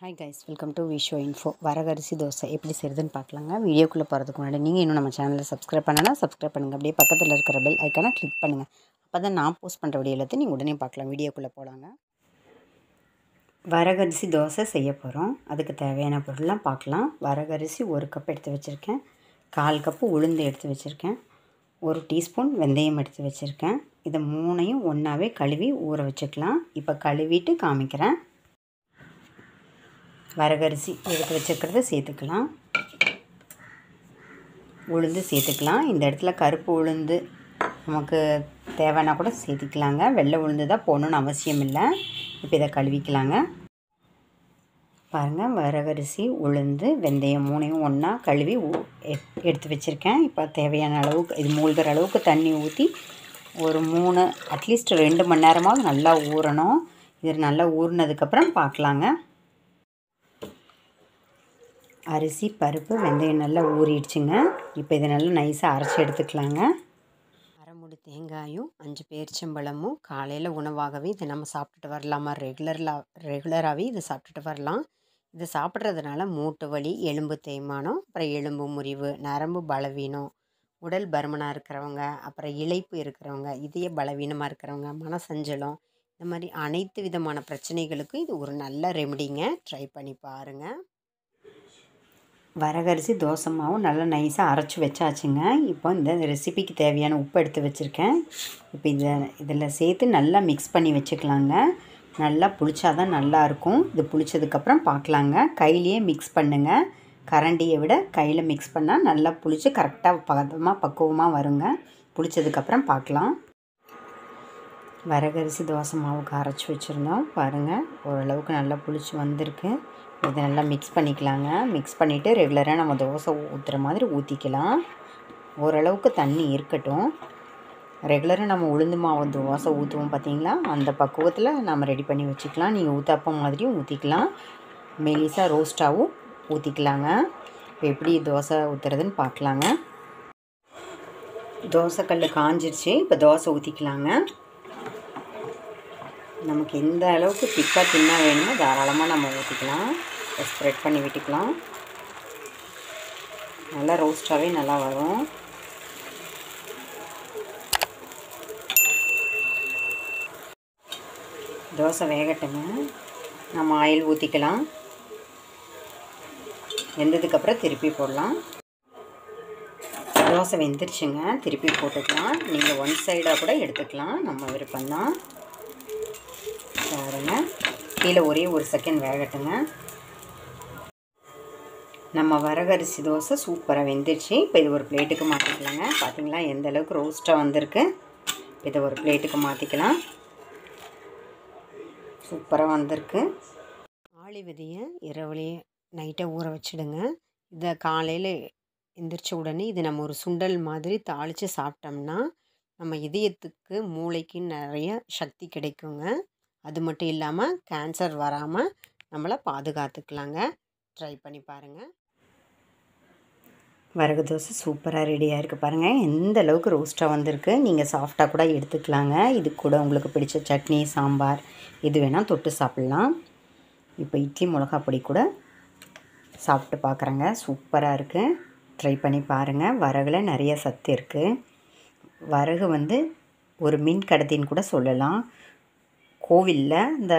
Hi guys, welcome to Visho info. வரகரிசி தோசை எப்படி செய்கிறதுன்னு பார்க்கலாங்க. வீடியோக்குள்ளே போகிறதுக்கு முன்னாடி நீங்கள் இன்னும் நம்ம சேனலை சப்ஸ்கிரைப் பண்ணனா சப்ஸ்கிரைப் பண்ணுங்கள். அப்படியே பக்கத்தில் இருக்கிற பெல் ஐக்கானை கிளிக் பண்ணுங்கள். அப்போ தான் நான் போஸ்ட் பண்ணுற வீடியோ எல்லாத்தையும் நீங்கள் உடனே பார்க்கலாம். வீடியோக்குள்ளே போகலாங்க. வரகரிசி தோசை செய்ய போகிறோம். அதுக்கு தேவையான பொருள்லாம் பார்க்கலாம். வரகரிசி 1 கப் எடுத்து வச்சுருக்கேன். 1/4 கப்பு உளுந்து எடுத்து வச்சுருக்கேன். 1 டீஸ்பூன் வெந்தயம் எடுத்து வச்சுருக்கேன். இதை 3ஐயும் ஒன்றாவே கழுவி ஊற வச்சுக்கலாம். இப்போ கழுவிட்டு காமிக்கிறேன். வரகரிசி எடுத்து வச்சுருக்கிறத சேர்த்துக்கலாம். உளுந்து சேர்த்துக்கலாம். இந்த இடத்துல கருப்பு உளுந்து நமக்கு தேவைன்னா கூட சேர்த்துக்கலாங்க. வெள்ளை உளுந்து தான் போடணுன்னு அவசியம் இல்லை. இப்போ இதை கழுவிக்கலாங்க. பாருங்கள், வரகரிசி உளுந்து வெந்தயம் 3ஐயும் ஒன்றா கழுவி எடுத்து வச்சுருக்கேன். இப்போ தேவையான அளவுக்கு இது மூழ்கிற அளவுக்கு தண்ணி ஊற்றி ஒரு அட்லீஸ்ட் 2 மணி நேரமாவது நல்லா ஊறணும். இது நல்லா ஊறினதுக்கப்புறம் பார்க்கலாங்க. அரிசி, பருப்பு, வெந்தயம் நல்லா ஊறிடுச்சுங்க. இப்போ இதை நல்லா நைஸாக அரைச்சி எடுத்துக்கலாங்க. அரை மூடி தேங்காயும் 5 பேரிச்சம்பழமும் காலையில் உணவாகவே இதை நம்ம சாப்பிட்டுட்டு வரலாமா. ரெகுலராகவே இதை சாப்பிட்டுட்டு வரலாம். இதை சாப்பிட்றதுனால மூட்டு வலி, எலும்பு தேய்மானம், அப்புறம் எலும்பு முறிவு, நரம்பு பலவீனம், உடல் பருமனாக இருக்கிறவங்க, அப்புறம் இளைப்பு இருக்கிறவங்க, இதய பலவீனமாக இருக்கிறவங்க, மனசஞ்சலம், இந்த மாதிரி அனைத்து விதமான பிரச்சனைகளுக்கும் இது ஒரு நல்ல ரெமெடிங்க. ட்ரை பண்ணி பாருங்கள். வரகரிசி தோசை மாவும் நல்லா நைஸாக அரைச்சி வச்சாச்சுங்க. இப்போ இந்த ரெசிபிக்கு தேவையான உப்பு எடுத்து வச்சுருக்கேன். இப்போ இதில் சேர்த்து நல்லா மிக்ஸ் பண்ணி வச்சுக்கலாங்க. நல்லா புளிச்சாதான் நல்லாயிருக்கும். இது புளிச்சதுக்கப்புறம் பார்க்கலாங்க. கையிலேயே மிக்ஸ் பண்ணுங்கள். கரண்டியை விட கையில் மிக்ஸ் பண்ணால் நல்லா புளிச்சு கரெக்டாக பக்குவமாக வருங்க. புளிச்சதுக்கப்புறம் பார்க்கலாம். வரகரிசி தோசை மாவுக்கு அரைச்சி வச்சுருந்தோம். பாருங்கள், ஓரளவுக்கு நல்லா புளிச்சு வந்திருக்கு. இதை நல்லா மிக்ஸ் பண்ணிக்கலாங்க. மிக்ஸ் பண்ணிவிட்டு ரெகுலராக நம்ம தோசை ஊற்றுற மாதிரி ஊற்றிக்கலாம். ஓரளவுக்கு தண்ணி இருக்கட்டும். ரெகுலராக நம்ம உளுந்து மாவு தோசை ஊற்றுவோம் பார்த்தீங்களா, அந்த பக்குவத்தில் நம்ம ரெடி பண்ணி வச்சுக்கலாம். நீங்கள் ஊத்தாப்பம் மாதிரியும் ஊற்றிக்கலாம், மெலிசாக ரோஸ்ட்டாகவும் ஊற்றிக்கலாங்க. இப்போ எப்படி தோசை ஊற்றுறதுன்னு பார்க்கலாங்க. தோசைக்கல் காஞ்சிருச்சு. இப்போ தோசை ஊற்றிக்கலாங்க. நமக்கு எந்த அளவுக்கு திக்காக தின்னா வேணுமோ தாராளமாக நம்ம ஊற்றிக்கலாம். ஸ்ப்ரெட் பண்ணி விட்டுக்கலாம். நல்லா ரோஸ்ட்டாகவே நல்லா வரும். தோசை வேகட்டுங்க. நம்ம ஆயில் ஊற்றிக்கலாம். வெந்ததுக்கப்புறம் திருப்பி போடலாம். தோசை வெந்துருச்சுங்க. திருப்பி போட்டுக்கலாம். நீங்கள் 1 சைடாக கூட எடுத்துக்கலாம், நம்ம விருப்பம்தான். பாருங்க, கீழே ஒரே 1 செகண்ட் வேகட்டுங்க. நம்ம வரகரிசி தோசை சூப்பராக வெந்துருச்சு. இப்போ இது ஒரு பிளேட்டுக்கு மாற்றிக்கலாங்க. பார்த்தீங்களா எந்த அளவுக்கு ரோஸ்ட்டாக வந்திருக்கு. இதை ஒரு பிளேட்டுக்கு மாற்றிக்கலாம். சூப்பராக வந்திருக்கு. ஆளி விதையை இரவுலேயே நைட்டாக ஊற வச்சுடுங்க. இதை காலையில் எந்திரிச்ச உடனே இது நம்ம ஒரு சுண்டல் மாதிரி தாளித்து சாப்பிட்டோம்னா நம்ம இதயத்துக்கு மூளைக்கு நிறைய சக்தி கிடைக்குங்க. அது மட்டும் இல்லாமல் கேன்சர் வராமல் நம்மளை பாதுகாத்துக்கலாங்க. ட்ரை பண்ணி பாருங்கள். வரகு தோசை சூப்பராக ரெடியாக இருக்குது. பாருங்கள் எந்த அளவுக்கு ரோஸ்ட்டாக வந்திருக்கு. நீங்கள் சாஃப்டாக கூட எடுத்துக்கலாங்க. இது கூட உங்களுக்கு பிடிச்ச சட்னி, சாம்பார் இது வேணால் தொட்டு சாப்பிட்லாம். இப்போ இட்லி மிளகா பொடி கூட சாப்பிட்டு பார்க்குறேங்க. சூப்பராக இருக்குது. ட்ரை பண்ணி பாருங்கள். வரகுல நிறைய சத்து இருக்குது. வரகு ஒரு மின் கடத்தின்னு கூட சொல்லலாம். கோவிலில் இந்த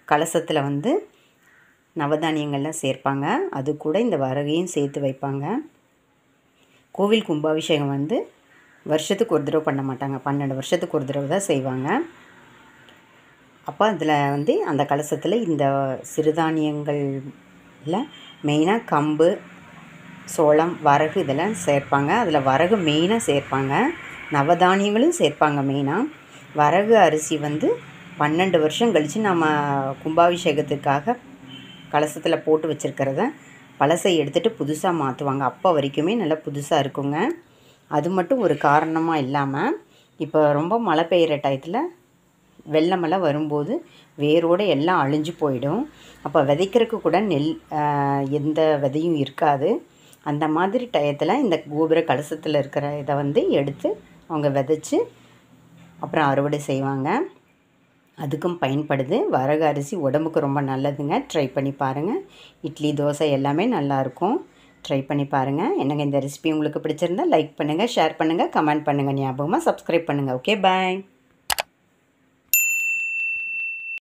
கலசத்தில் நவதானியங்கள்லாம் சேர்ப்பாங்க. அது கூட இந்த வரகையும் சேர்த்து வைப்பாங்க. கோவில் கும்பாபிஷேகம் வருஷத்துக்கு ஒரு தடவை பண்ண மாட்டாங்க, 12 வருஷத்துக்கு ஒரு தடவை தான் செய்வாங்க. அப்போ அதில் அந்த கலசத்தில் இந்த சிறுதானியங்களில் மெயினாக கம்பு, சோளம், வரகு இதெல்லாம் சேர்ப்பாங்க. அதில் வரகு மெயினாக சேர்ப்பாங்க. நவதானியங்களும் சேர்ப்பாங்க. மெயினாக வரகு அரிசி 12 வருஷம் கழித்து நம்ம கும்பாபிஷேகத்துக்காக கலசத்தில் போட்டு வச்சுருக்கிறத பழசை எடுத்துகிட்டு புதுசாக மாற்றுவாங்க. அப்போ வரைக்குமே நல்லா புதுசாக இருக்குங்க. அது மட்டும் ஒரு காரணமாக இல்லாமல் இப்போ ரொம்ப மழை பெய்கிற டயத்தில் வெள்ளமெல்லாம் வரும்போது வேரோடு எல்லாம் அழிஞ்சு போயிடும். அப்போ விதைக்கிறதுக்கு கூட எந்த விதையும் இருக்காது. அந்த மாதிரி டயத்தில் இந்த கோபுர கலசத்தில் இருக்கிற இதை எடுத்து அவங்க விதைச்சி அப்புறம் அறுவடை செய்வாங்க. அதுக்கும் பயன்படுது. வரகு அரிசி உடம்புக்கு ரொம்ப நல்லதுங்க. ட்ரை பண்ணி பாருங்கள். இட்லி, தோசை எல்லாமே நல்லாயிருக்கும். ட்ரை பண்ணி பாருங்கள். என்னங்க இந்த ரெசிபி உங்களுக்கு பிடிச்சிருந்தா லைக் பண்ணுங்கள், ஷேர் பண்ணுங்கள், கமெண்ட் பண்ணுங்கள். ஞாபகமாக சப்ஸ்கிரைப் பண்ணுங்கள். ஓகே, பாய்.